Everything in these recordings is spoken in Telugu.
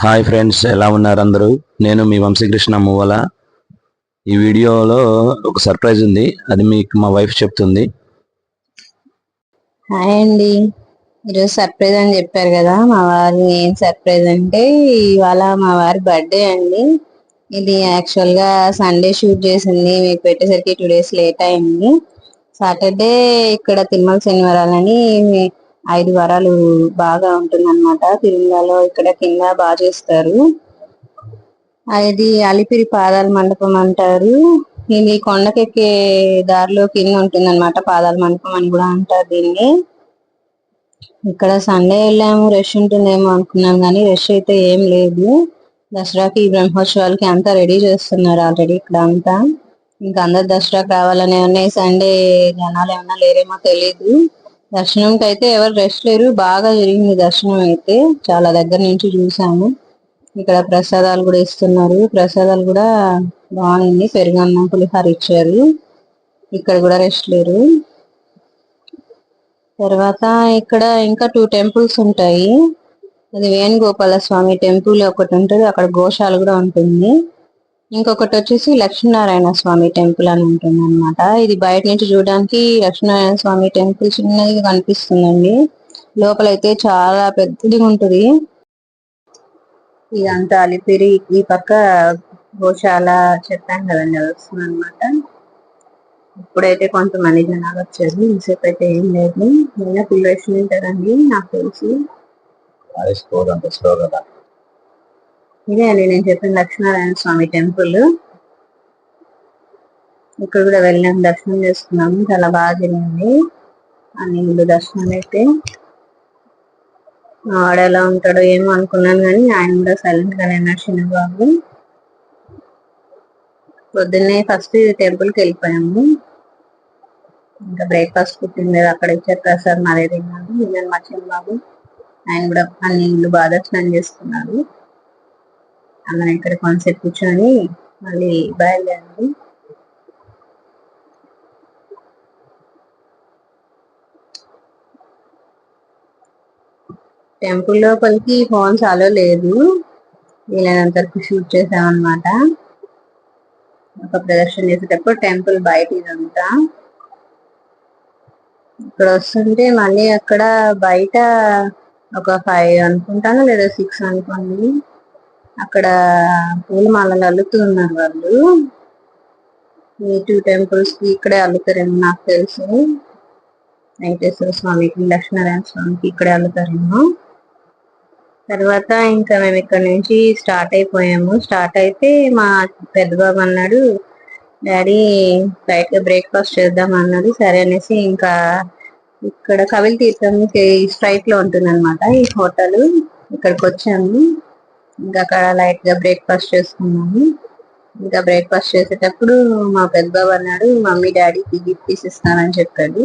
హాయ్ ఫ్రెండ్స్, ఎలా ఉన్నారు అందరూ? నేను మీ వంశీకృష్ణ మువ్వల. ఈ వీడియోలో ఒక సర్ప్రైజ్ ఉంది, అది మీకు మా వైఫ్ చెప్తుంది. హాయ్ అండి. ఈరోజు సర్ప్రైజ్ అని చెప్పారు కదా మా వారి. ఏం సర్ప్రైజ్ అంటే ఇవాళ మా వారి బర్త్డే అండి. ఇది యాక్చువల్ గా సండే షూట్ చేసింది, మీకు పెట్టేసరికి 2 days లేట్ అయింది. సాటర్డే ఇక్కడ తిరుమల శనివారాలని 5 వారాలు బాగా ఉంటుంది అనమాట. తిరుమలలో ఇక్కడ కింద బాగా చేస్తారు. అది అలిపిరి పాదాల మండపం అంటారు. ఇది కొండకెక్కే దారిలో కింద ఉంటుంది అనమాట. పాదాల మండపం అని కూడా అంటారు దీన్ని. ఇక్కడ సండే వెళ్ళాము, రష్ ఉంటుందేమో అనుకున్నాం కానీ రష్ అయితే ఏం లేదు. దసరాకి బ్రహ్మోత్సవాలకి అంతా రెడీ చేస్తున్నారు ఆల్రెడీ ఇక్కడ అంతా. ఇంకా అందరు దసరాకి రావాలనే ఉన్నాయి. సండే జనాలు ఏమన్నా లేరేమో తెలీదు. దర్శనంకి అయితే ఎవరు రష్ లేరు, బాగా జరిగింది దర్శనం అయితే. చాలా దగ్గర నుంచి చూసాము. ఇక్కడ ప్రసాదాలు కూడా ఇస్తున్నారు, ప్రసాదాలు కూడా బాగుంది. పెరుగన్నం, పులిహోర ఇచ్చారు. ఇక్కడ కూడా రష్ లేరు. తర్వాత ఇక్కడ ఇంకా 2 temples ఉంటాయి. అది వేణుగోపాల స్వామి టెంపుల్ ఒకటి ఉంటుంది, అక్కడ గోశాల కూడా ఉంటుంది. ఇంకొకటి వచ్చేసి లక్ష్మీనారాయణ స్వామి టెంపుల్ అని ఉంటుంది అనమాట. ఇది బయట నుంచి చూడడానికి లక్ష్మీనారాయణ స్వామి టెంపుల్ చిన్నదిగా కనిపిస్తుందండి, లోపలైతే చాలా పెద్దదిగా ఉంటుంది. ఇదంతా అలిపిరి, ఈ పక్క గోశాల చెప్పాను కదండి, అది వస్తుంది అనమాట. ఇప్పుడైతే కొంతమంది జనాలు వచ్చారు, ఇంతసేపు అయితే ఏం లేదు. నిన్న పిల్లలు వేసి ఉంటారండి నాకు తెలిసి. ఇదే అండి నేను చెప్పిన లక్ష్మీనారాయణ స్వామి టెంపుల్. ఇక్కడ కూడా వెళ్ళాము, దర్శనం చేసుకున్నాము, చాలా బాగా జరిగింది అన్ని దర్శనం అయితే. ఆడ ఎలా ఉంటాడో ఏమో అనుకున్నాను కానీ ఆయన కూడా సైలెంట్ గానే ఉన్నాడు చిన్నబాబు. పొద్దున్నే ఫస్ట్ టెంపుల్కి వెళ్ళిపోయాము. ఇంకా బ్రేక్ఫాస్ట్ పుట్టింది అక్కడ ఇచ్చారు, ప్రసాద్ మరే తిన్నాను. నేను మా చిన్నబాబు ఆయన కూడా అన్ని ఇల్లు బాగా దర్శనం చేసుకున్నారు. అందరం ఇక్కడ కాన్సెప్ట్ కూర్చొని మళ్ళీ బయలుదేరింది. టెంపుల్ లోపలికి ఫోన్స్ అలో లేదు, వీళ్ళనంతరకు షూట్ చేసామన్నమాట. ఒక ప్రదర్శన చేసేటప్పుడు టెంపుల్ బయట ఇదంతా. ఇక్కడ వస్తుంటే మళ్ళీ అక్కడ బయట ఒక 5 అనుకుంటాను, లేదా 6 అనుకోండి, అక్కడ పూలమాలలు అల్లుతున్నారు వాళ్ళు. ఈ 2 temples కి ఇక్కడే అల్లుతారేమో నాకు తెలుసు. వెంకటేశ్వర స్వామికి, లక్ష్మీనారాయణ స్వామికి ఇక్కడే అల్లుతారేమో. తర్వాత ఇంకా మేము ఇక్కడ నుంచి స్టార్ట్ అయిపోయాము. స్టార్ట్ అయితే మా పెద్ద బాబు అన్నాడు, డాడీ లైట్ గా బ్రేక్ఫాస్ట్ చేద్దాం అన్నాడు. సరే అనేసి ఇంకా ఇక్కడ కవిల్ తీర్థం స్ట్రైట్ లో ఉంటుంది అనమాట ఈ హోటల్. ఇక్కడికి వచ్చాము, ఇంకా అక్కడ లైట్ గా బ్రేక్ఫాస్ట్ చేసుకున్నాము. ఇంకా బ్రేక్ఫాస్ట్ చేసేటప్పుడు మా పెద్ద బాబు అన్నాడు, మమ్మీ డాడీకి గిఫ్ట్ తీసిస్తానని చెప్పాడు.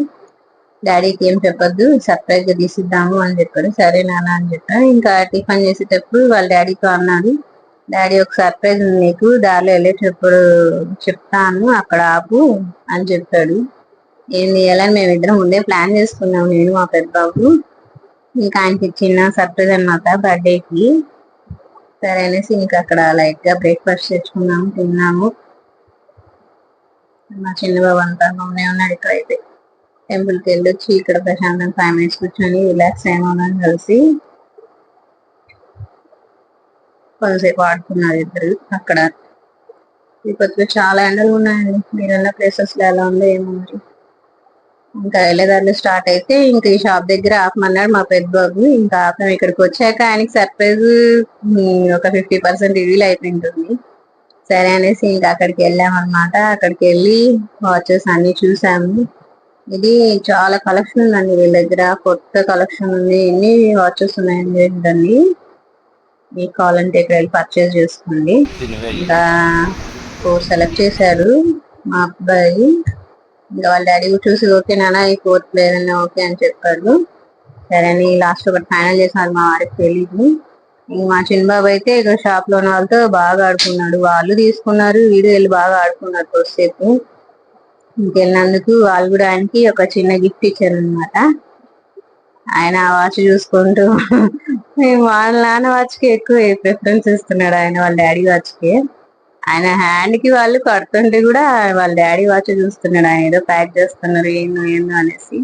డాడీకి ఏం చెప్పొద్దు, సర్ప్రైజ్ గా తీసిద్దాము అని చెప్పాడు. సరే నాన్న అని చెప్పా. ఇంకా టిఫిన్ చేసేటప్పుడు వాళ్ళ డాడీతో అన్నాడు, డాడీ ఒక సర్ప్రైజ్ ఉంది నీకు, దారిలో వెళ్ళేటప్పుడు చెప్తాను, అక్కడ ఆపు అని చెప్పాడు. ఏం చేయాలని మేమిద్దరం ముందే ప్లాన్ చేసుకున్నాము, నేను మా పెద్ద బాబు. ఇంకా ఆయనకి చిన్న సర్ప్రైజ్ అన్నమాట బర్త్డేకి. సరే అనేసి ఇంకా అక్కడ లైట్ గా బ్రేక్ఫాస్ట్ తెచ్చుకున్నాము, తిన్నాము. మా చిన్న బాబు అంతా గమ్మునే ఉన్నాడు. ఇక్కడైతే టెంపుల్కి వెళ్ళొచ్చి ఇక్కడ ప్రశాంతం 5 minutes కూర్చొని రిలాక్స్ అయిపోదాం కలిసి కొంతసేపు ఆడుకున్నారు ఇద్దరు. అక్కడ తిరుపతిలో చాలా ఎండలు ఉన్నాయండి, మీరున్న ప్లేసెస్ లో ఎలా ఉందో ఏమో మరి. ఇంకా వెళ్ళేదారిలో స్టార్ట్ అయితే ఇంకా ఈ షాప్ దగ్గర ఆపమన్నాడు మా పెద్ద బాబు. ఇంకా ఆపం. ఇక్కడికి వచ్చాక ఆయనకి సర్ప్రైజ్ ఒక 50% రివీల్ అయిపోయింటుంది. సరే అనేసి ఇంకా అక్కడికి వెళ్ళామన్నమాట. అక్కడికి వెళ్ళి వాచెస్ అన్ని చూసాము. ఇది చాలా కలెక్షన్ ఉందండి వీళ్ళ దగ్గర, కొత్త కలెక్షన్ ఉంది. ఎన్ని వాచెస్ ఉన్నాయండి ఏంటండి, మీకు కావాలంటే ఇక్కడ వెళ్ళి పర్చేస్ చేసుకోండి. ఇంకా 4 సెలెక్ట్ చేశారు మా అబ్బాయి. ఇంకా వాళ్ళ డాడీ చూసి ఓకే నాన్న ఈ 4th లేదన్నా ఓకే అని చెప్పాడు. సరే అని లాస్ట్ ఒకటి ఫైనల్ చేసినారు, మా వారికి తెలియదు. ఇంక మా చిన్న బాబు అయితే ఇక షాప్ లో ఉన్న వాళ్ళతో బాగా ఆడుకున్నాడు. వాళ్ళు తీసుకున్నారు, వీడు వెళ్ళి బాగా ఆడుకున్నారు కొద్దిసేపు. ఇంకెళ్ళినందుకు వాళ్ళు కూడా ఆయనకి ఒక చిన్న గిఫ్ట్ ఇచ్చారు అనమాట. ఆయన వాచ్ చూసుకుంటూ వాళ్ళ నాన్న వాచ్ కి ఎక్కువ ప్రిఫరెన్స్ ఇస్తున్నాడు ఆయన వాళ్ళ డాడీ వాచ్ కి. ఆయన హ్యాండ్ కి వాళ్ళు కడుతుంటే కూడా వాళ్ళ డాడీ వాచ్ చూస్తున్నాడు, ఆయన ఏదో ప్యాక్ చేస్తున్నారు ఏందో ఏందో అనేసి.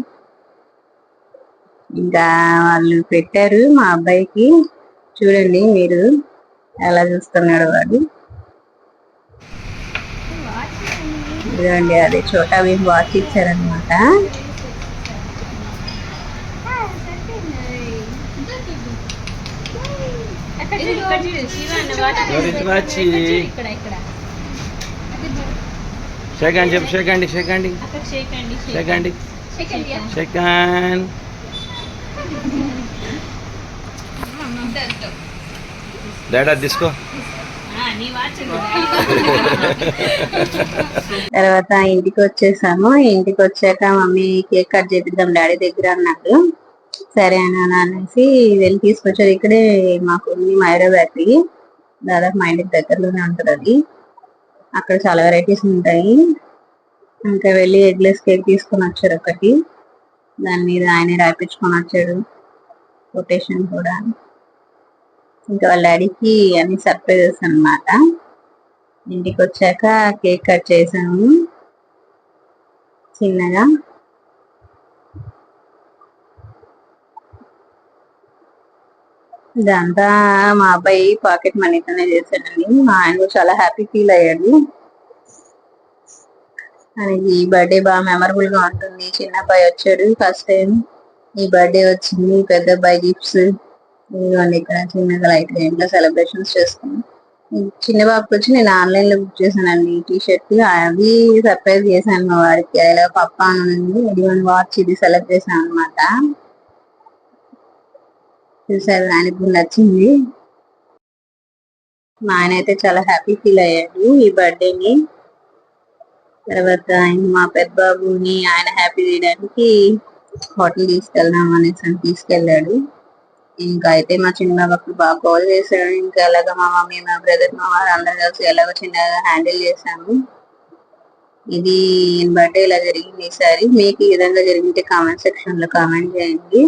ఇంకా వాళ్ళు పెట్టారు మా అబ్బాయికి, చూడండి మీరు ఎలా చూస్తున్నాడు వాడు. ఇదిగోండి అది చోటా భీమ్ వాచ్ ఇచ్చారనమాట. షేకండి చెప్పు, షేకండి షేకండి షేకండి షేకన్. డాడీ తీసుకో. తర్వాత ఇంటికి వచ్చేసాము. ఇంటికి వచ్చాక మమ్మీ కేక్ కట్ చేపిద్దాం డాడీ దగ్గర అన్నాడు. సరే అని అనేసి వెళ్ళి తీసుకొచ్చారు. ఇక్కడే మాకు ఉంది మైరా బేకరీ, దాదాపు మా ఇంటికి దగ్గరలోనే ఉంటుంది అది. అక్కడ చాలా వెరైటీస్ ఉంటాయి. ఇంకా వెళ్ళి ఎగ్లెస్ కేక్ తీసుకొని వచ్చారు ఒకటి, దాని మీద ఆయనే రాయించుకొని వచ్చాడు కొటేషన్ కూడా. ఇంకా వాళ్ళ డాడీకి అన్ని సర్ప్రైజెస్ అన్నమాట. ఇంటికి వచ్చాక కేక్ కట్ చేసాము చిన్నగా. ఇదంతా మా అబ్బాయి పాకెట్ మనీతోనే చేశాడండి. మా ఆయన చాలా హ్యాపీ ఫీల్ అయ్యాడు. ఆయనకి ఈ బర్త్డే బాగా మెమరబుల్ గా ఉంటుంది. చిన్న అబ్బాయి వచ్చాడు ఫస్ట్ టైం, ఈ బర్త్డే వచ్చింది. పెద్ద అబ్బాయి గిఫ్ట్స్ ఇదిగోండి, ఇక్కడ చిన్నగా లైట్ గా ఇంట్లో సెలబ్రేషన్స్ చేసుకున్నాం. చిన్న బాబుకి వచ్చి నేను ఆన్లైన్ లో బుక్ చేశానండి టీ షర్ట్, అవి సర్ప్రైజ్ చేశాను మా వాడికి. ఇలా పప్ప అని ఇదిగోండి వాచ్, ఇది సెలెక్ట్ చేశాను అనమాట. చూసారు, ఆయనకు నచ్చింది. మా ఆయన అయితే చాలా హ్యాపీ ఫీల్ అయ్యాడు ఈ బర్త్డేని. తర్వాత మా పెద్ద బాబుని ఆయన హ్యాపీ చేయడానికి హోటల్ తీసుకెళ్దాం అనేసి తీసుకెళ్ళాడు. ఇంకా అయితే మా చిన్న బాబుకి బాగా కాల్ చేశాడు. ఇంకా ఎలాగ మా మమ్మీ, మా బ్రదర్, మా వారు అందరు కలిసి ఎలాగో చిన్నగా హ్యాండిల్ చేశాము. ఇది బర్త్డే ఇలా జరిగింది ఈసారి. మీకు ఈ విధంగా జరిగితే కామెంట్ సెక్షన్ లో కామెంట్ చేయండి.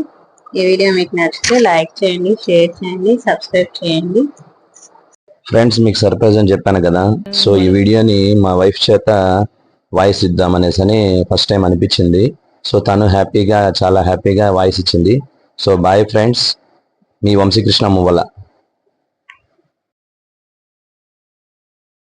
ఈ వీడియో మీకు నచ్చితే లైక్ చేయండి, షేర్ చేయండి, సబ్స్క్రైబ్ చేయండి. ఫ్రెండ్స్, మీకు సర్ప్రైజ్ అని చెప్పాను కదా, సో ఈ వీడియోని మా వైఫ్ చేత వాయిస్ ఇద్దామనేసి అని ఫస్ట్ టైం అనిపించింది. సో తను హ్యాపీగా, చాలా హ్యాపీగా వాయిస్ ఇచ్చింది. సో బాయ్ ఫ్రెండ్స్, మీ వంశీకృష్ణ మువ్వల.